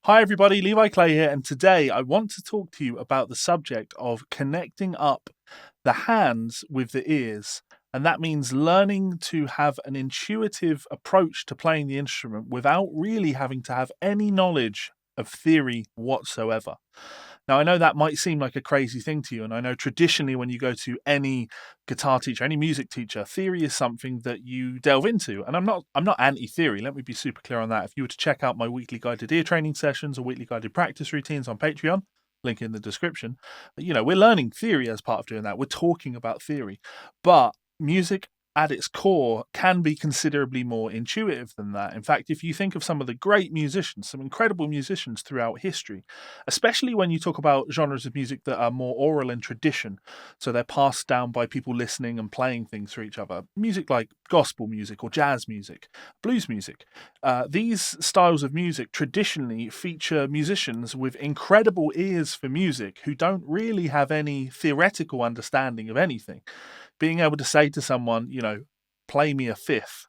Hi everybody, Levi Clay here, and today I want to talk to you about the subject of connecting up the hands with the ears. And that means learning to have an intuitive approach to playing the instrument without really having to have any knowledge of theory whatsoever. Now, I know that might seem like a crazy thing to you, and I know traditionally when you go to any guitar teacher, any music teacher, theory is something that you delve into. And I'm not anti-theory. Let me be super clear on that. If you were to check out my weekly guided ear training sessions or weekly guided practice routines on Patreon, link in the description, we're learning theory as part of doing that. We're talking about theory. But music at its core can be considerably more intuitive than that. In fact, if you think of some of the great musicians, some incredible musicians throughout history, especially when you talk about genres of music that are more oral in tradition, so they're passed down by people listening and playing things for each other, music like gospel music or jazz music, blues music, these styles of music traditionally feature musicians with incredible ears for music who don't really have any theoretical understanding of anything. Being able to say to someone, play me a fifth,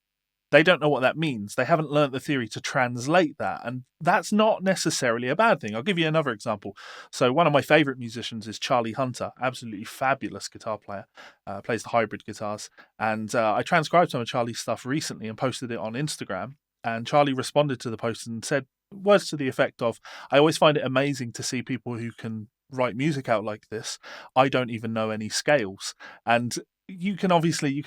they don't know what that means. They haven't learnt the theory to translate that. And that's not necessarily a bad thing. I'll give you another example. So one of my favorite musicians is Charlie Hunter, absolutely fabulous guitar player, plays the hybrid guitars. And I transcribed some of Charlie's stuff recently and posted it on Instagram. And Charlie responded to the post and said words to the effect of, I always find it amazing to see people who can write music out like this. I don't even know any scales. And you can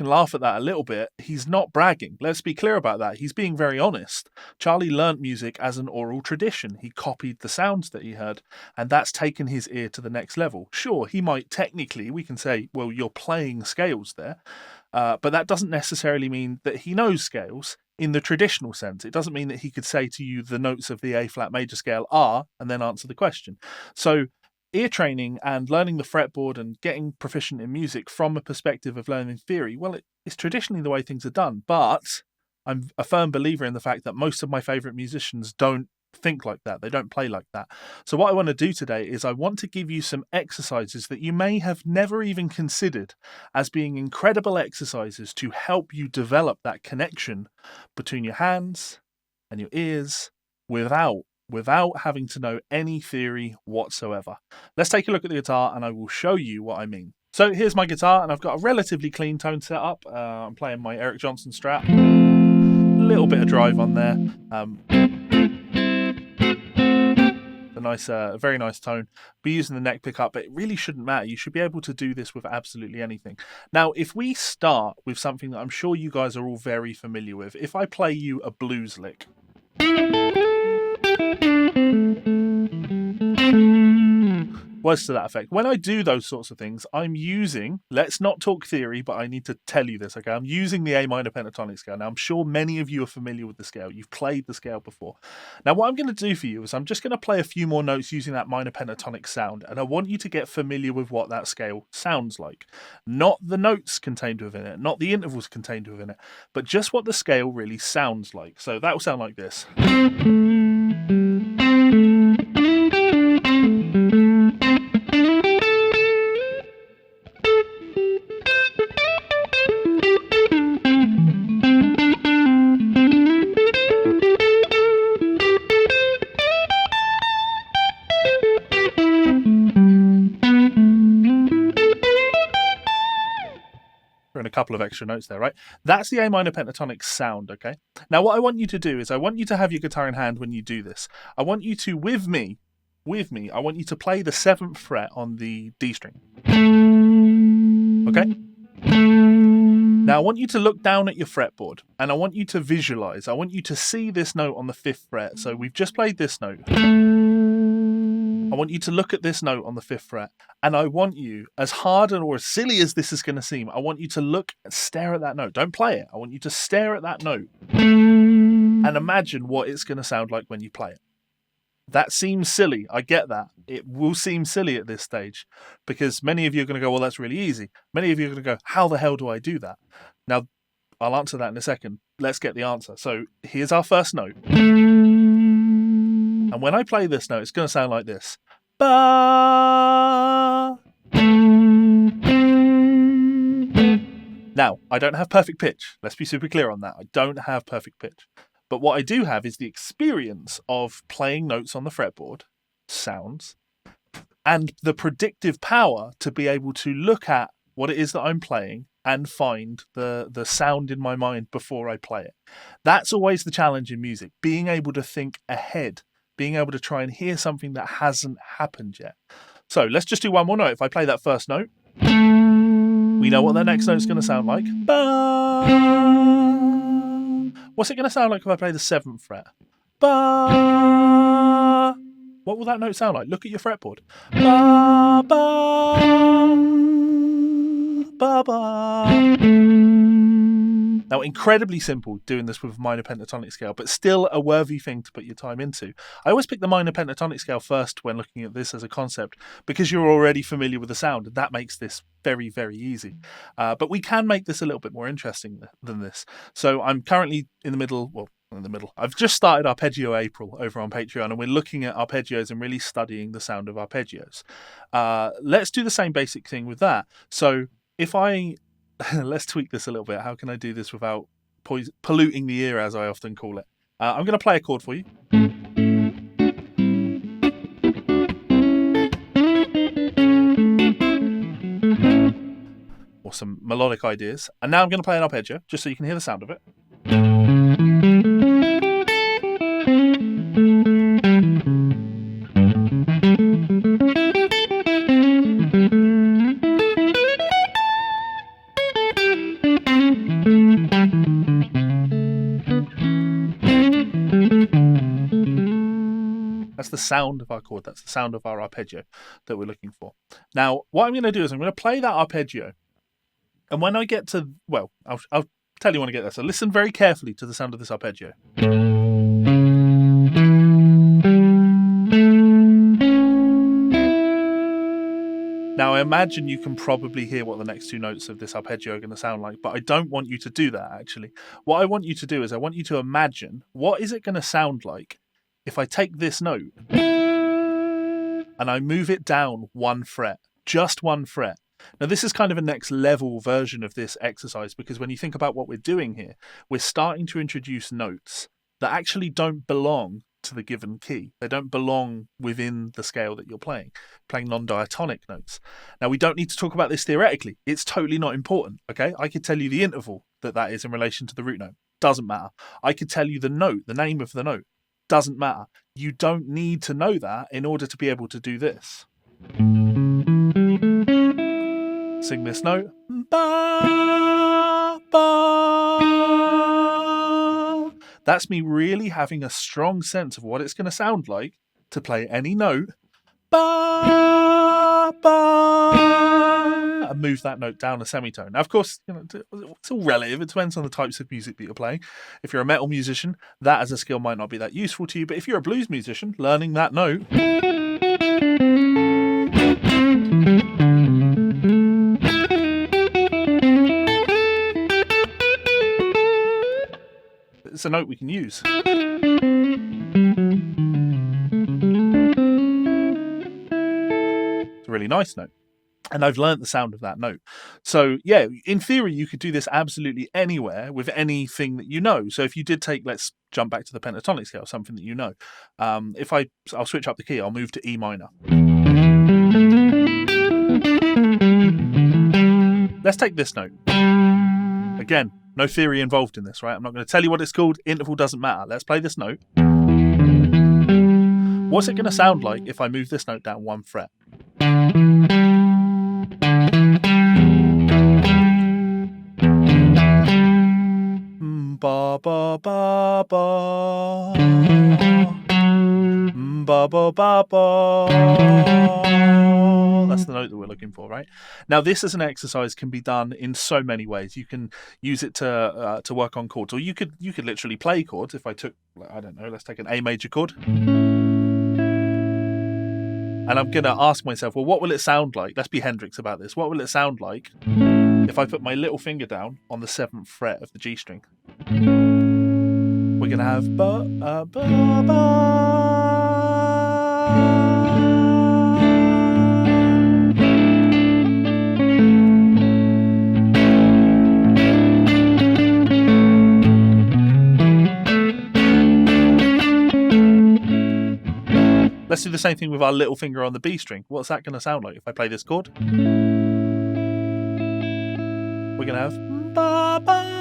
laugh at that a little bit. He's not bragging. Let's be clear about that. He's being very honest. Charlie learnt music as an oral tradition. He copied the sounds that he heard, and that's taken his ear to the next level. Sure, he might technically, we can say, well, you're playing scales there, but that doesn't necessarily mean that he knows scales in the traditional sense. It doesn't mean that he could say to you the notes of the A flat major scale are, and then answer the question. So ear training and learning the fretboard and getting proficient in music from a perspective of learning theory, well, it's traditionally the way things are done. But I'm a firm believer in the fact that most of my favourite musicians don't think like that. They don't play like that. So what I want to do today is I want to give you some exercises that you may have never even considered as being incredible exercises to help you develop that connection between your hands and your ears without having to know any theory whatsoever. Let's take a look at the guitar and I will show you what I mean. So here's my guitar, and I've got a relatively clean tone set up. I'm playing my Eric Johnson Strat. A little bit of drive on there. A very nice tone. Be using the neck pickup, but it really shouldn't matter. You should be able to do this with absolutely anything. Now, if we start with something that I'm sure you guys are all very familiar with, if I play you a blues lick. Words to that effect. When I do those sorts of things, I'm using, let's not talk theory, but I need to tell you this, okay? I'm using the A minor pentatonic scale. Now, I'm sure many of you are familiar with the scale. You've played the scale before. Now, what I'm going to do for you is I'm just going to play a few more notes using that minor pentatonic sound, and I want you to get familiar with what that scale sounds like. Not the notes contained within it, not the intervals contained within it, but just what the scale really sounds like. So that will sound like this. And a couple of extra notes there, right? That's the A minor pentatonic sound, okay? Now, what I want you to do is I want you to have your guitar in hand when you do this. I want you to, with me, I want you to play the 7th fret on the D string. Okay? Now, I want you to look down at your fretboard, and I want you to visualize. I want you to see this note on the 5th fret. So we've just played this note. I want you to look at this note on the 5th fret, and I want you, as hard or as silly as this is going to seem, I want you to look and stare at that note. Don't play it. I want you to stare at that note and imagine what it's going to sound like when you play it. That seems silly. I get that. It will seem silly at this stage because many of you are going to go, well, that's really easy. Many of you are going to go, how the hell do I do that? Now, I'll answer that in a second. Let's get the answer. So here's our first note. And when I play this note, it's going to sound like this. Ba. Now, I don't have perfect pitch. Let's be super clear on that. I don't have perfect pitch. But what I do have is the experience of playing notes on the fretboard, sounds, and the predictive power to be able to look at what it is that I'm playing and find the sound in my mind before I play it. That's always the challenge in music, being able to think ahead, being able to try and hear something that hasn't happened yet. So let's just do one more note. If I play that first note, we know what that next note's going to sound like. Ba. What's it going to sound like if I play the 7th fret? Ba. What will that note sound like? Look at your fretboard. Ba, ba, ba, ba. Now, incredibly simple doing this with a minor pentatonic scale, but still a worthy thing to put your time into. I always pick the minor pentatonic scale first when looking at this as a concept because you're already familiar with the sound, and that makes this very, very easy. But we can make this a little bit more interesting than this. So I'm currently in the middle. I've just started Arpeggio April over on Patreon, and we're looking at arpeggios and really studying the sound of arpeggios. Let's do the same basic thing with that. So if I... Let's tweak this a little bit. How can I do this without polluting the ear, as I often call it? I'm going to play a chord for you. Or some melodic ideas. And now I'm going to play an arpeggio, just so you can hear the sound of it. That's the sound of our chord. That's the sound of our arpeggio that we're looking for. Now, what I'm going to do is I'm going to play that arpeggio. And when I get to, well, I'll tell you when I get there. So listen very carefully to the sound of this arpeggio. Now, I imagine you can probably hear what the next two notes of this arpeggio are going to sound like, but I don't want you to do that, actually. What I want you to do is I want you to imagine what is it going to sound like if I take this note and I move it down one fret, just one fret. Now, this is kind of a next level version of this exercise because when you think about what we're doing here, we're starting to introduce notes that actually don't belong to the given key. They don't belong within the scale that you're playing non-diatonic notes. Now, we don't need to talk about this theoretically. It's totally not important, okay? I could tell you the interval that is in relation to the root note. Doesn't matter. I could tell you the note, the name of the note. Doesn't matter. You don't need to know that in order to be able to do this. Sing this note. Ba, ba. That's me really having a strong sense of what it's going to sound like to play any note. Ba, ba, and move that note down a semitone. Now, of course, it's all relative. It depends on the types of music that you're playing. If you're a metal musician, that as a skill might not be that useful to you. But if you're a blues musician, learning that note it's a note we can use. It's a really nice note. And I've learnt the sound of that note. So, yeah, in theory, you could do this absolutely anywhere with anything that you know. So if you did take, let's jump back to the pentatonic scale, something that you know. I'll switch up the key. I'll move to E minor. Let's take this note. Again, no theory involved in this, right? I'm not going to tell you what it's called. Interval doesn't matter. Let's play this note. What's it going to sound like if I move this note down one fret? Ba ba ba ba, ba ba ba ba. That's the note that we're looking for, right? Now, this as an exercise can be done in so many ways. You can use it to work on chords, or you could literally play chords. If I took, I don't know, let's take an A major chord, and I'm gonna ask myself, well, what will it sound like? Let's be Hendrix about this. What will it sound like if I put my little finger down on the 7th fret of the G string? We're going to have ba, ba, ba. Let's do the same thing with our little finger on the B string. What's that going to sound like if I play this chord? We're going to have ba ba.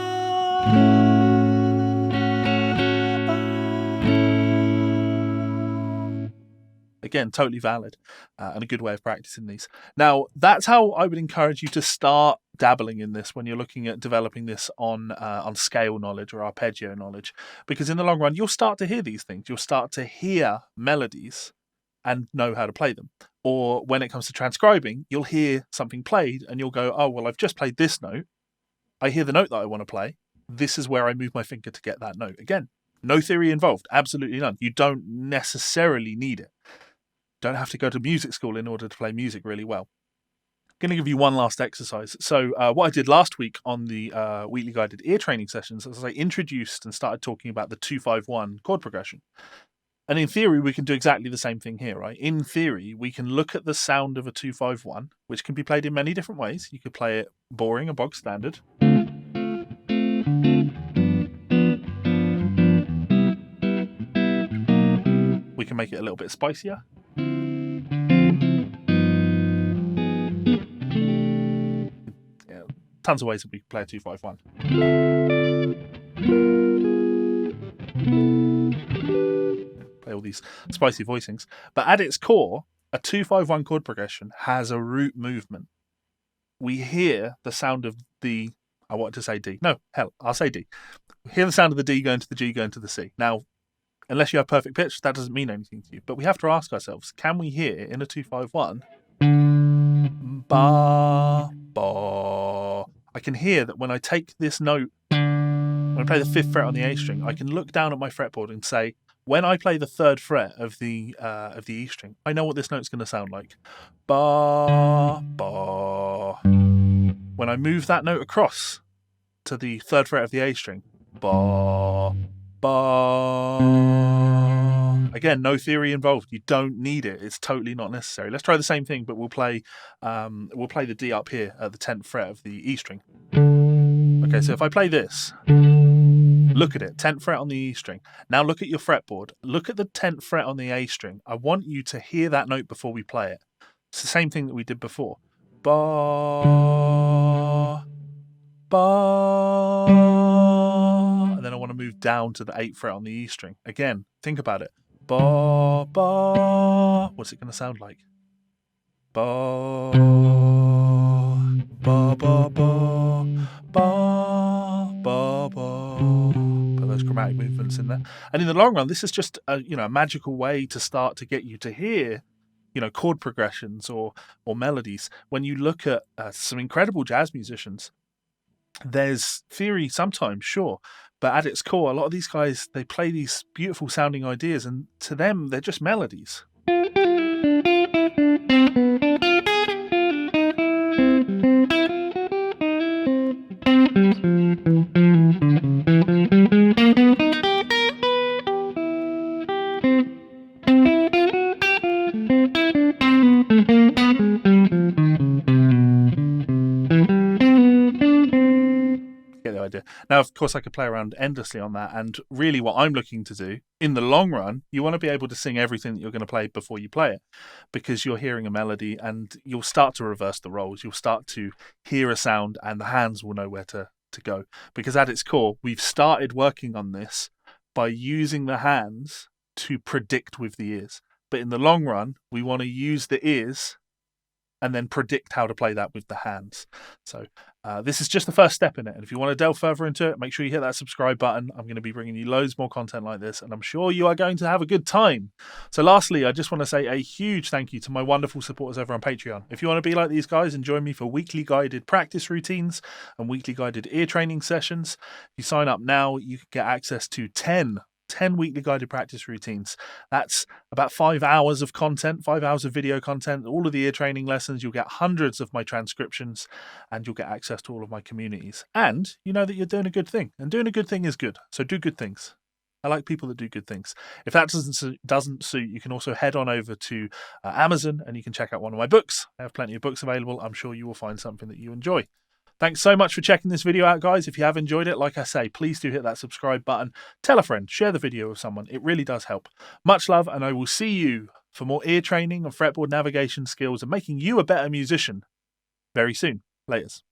Again, totally valid and a good way of practicing these. Now, that's how I would encourage you to start dabbling in this when you're looking at developing this on scale knowledge or arpeggio knowledge, because in the long run, you'll start to hear these things. You'll start to hear melodies and know how to play them. Or when it comes to transcribing, you'll hear something played and you'll go, oh, well, I've just played this note. I hear the note that I want to play. This is where I move my finger to get that note. Again, no theory involved. Absolutely none. You don't necessarily need it. Don't have to go to music school in order to play music really well. I'm going to give you one last exercise. So what I did last week on the weekly guided ear training sessions is I introduced and started talking about the 2-5-1 chord progression. And in theory, we can do exactly the same thing here, right? In theory, we can look at the sound of a 2-5-1, which can be played in many different ways. You could play it boring, a bog standard. We can make it a little bit spicier. Yeah, tons of ways that we can play a 2-5-1. Play all these spicy voicings. But at its core, a 2-5-1 chord progression has a root movement. We hear the sound of the, I wanted to say D. No, hell, I'll say D. We hear the sound of the D going to the G going to the C. Now, unless you have perfect pitch, that doesn't mean anything to you. But we have to ask ourselves, can we hear in a 2-5-1, ba, ba. I can hear that when I take this note, when I play the 5th fret on the A string, I can look down at my fretboard and say, when I play the 3rd fret of the E string, I know what this note's going to sound like. Ba, ba. When I move that note across to the 3rd fret of the A string, ba, ba. Again, no theory involved. You don't need it. It's totally not necessary. Let's try the same thing, but we'll play the D up here at the 10th fret of the E string. Okay, so if I play this, look at it, 10th fret on the E string. Now look at your fretboard. Look at the 10th fret on the A string. I want you to hear that note before we play it. It's the same thing that we did before. Ba, ba. And then I want to move down to the 8th fret on the E string. Again, think about it. Ba, ba. What's it going to sound like? Ba, ba, ba, ba, ba, ba, ba. Put those chromatic movements in there. And in the long run, this is just a magical way to start to get you to hear chord progressions or melodies. When you look at some incredible jazz musicians, there's theory sometimes, sure, but at its core, a lot of these guys, they play these beautiful sounding ideas, and to them, they're just melodies. Now, of course, I could play around endlessly on that, and really what I'm looking to do, in the long run, you want to be able to sing everything that you're going to play before you play it, because you're hearing a melody, and you'll start to reverse the roles. You'll start to hear a sound, and the hands will know where to go. Because at its core, we've started working on this by using the hands to predict with the ears. But in the long run, we want to use the ears and then predict how to play that with the hands. So this is just the first step in it. And if you want to delve further into it, make sure you hit that subscribe button. I'm going to be bringing you loads more content like this, and I'm sure you are going to have a good time. So lastly, I just want to say a huge thank you to my wonderful supporters over on Patreon. If you want to be like these guys and join me for weekly guided practice routines and weekly guided ear training sessions, if you sign up now, you can get access to 10 weekly guided practice routines. That's about 5 hours of content, 5 hours of video content, all of the ear training lessons. You'll get hundreds of my transcriptions, and you'll get access to all of my communities. And you know that you're doing a good thing, and doing a good thing is good. So do good things. I like people that do good things. If that doesn't suit, you can also head on over to Amazon and you can check out one of my books. I have plenty of books available. I'm sure you will find something that you enjoy. Thanks so much for checking this video out, guys. If you have enjoyed it, like I say, please do hit that subscribe button. Tell a friend, share the video with someone. It really does help. Much love, and I will see you for more ear training and fretboard navigation skills and making you a better musician very soon. Laters.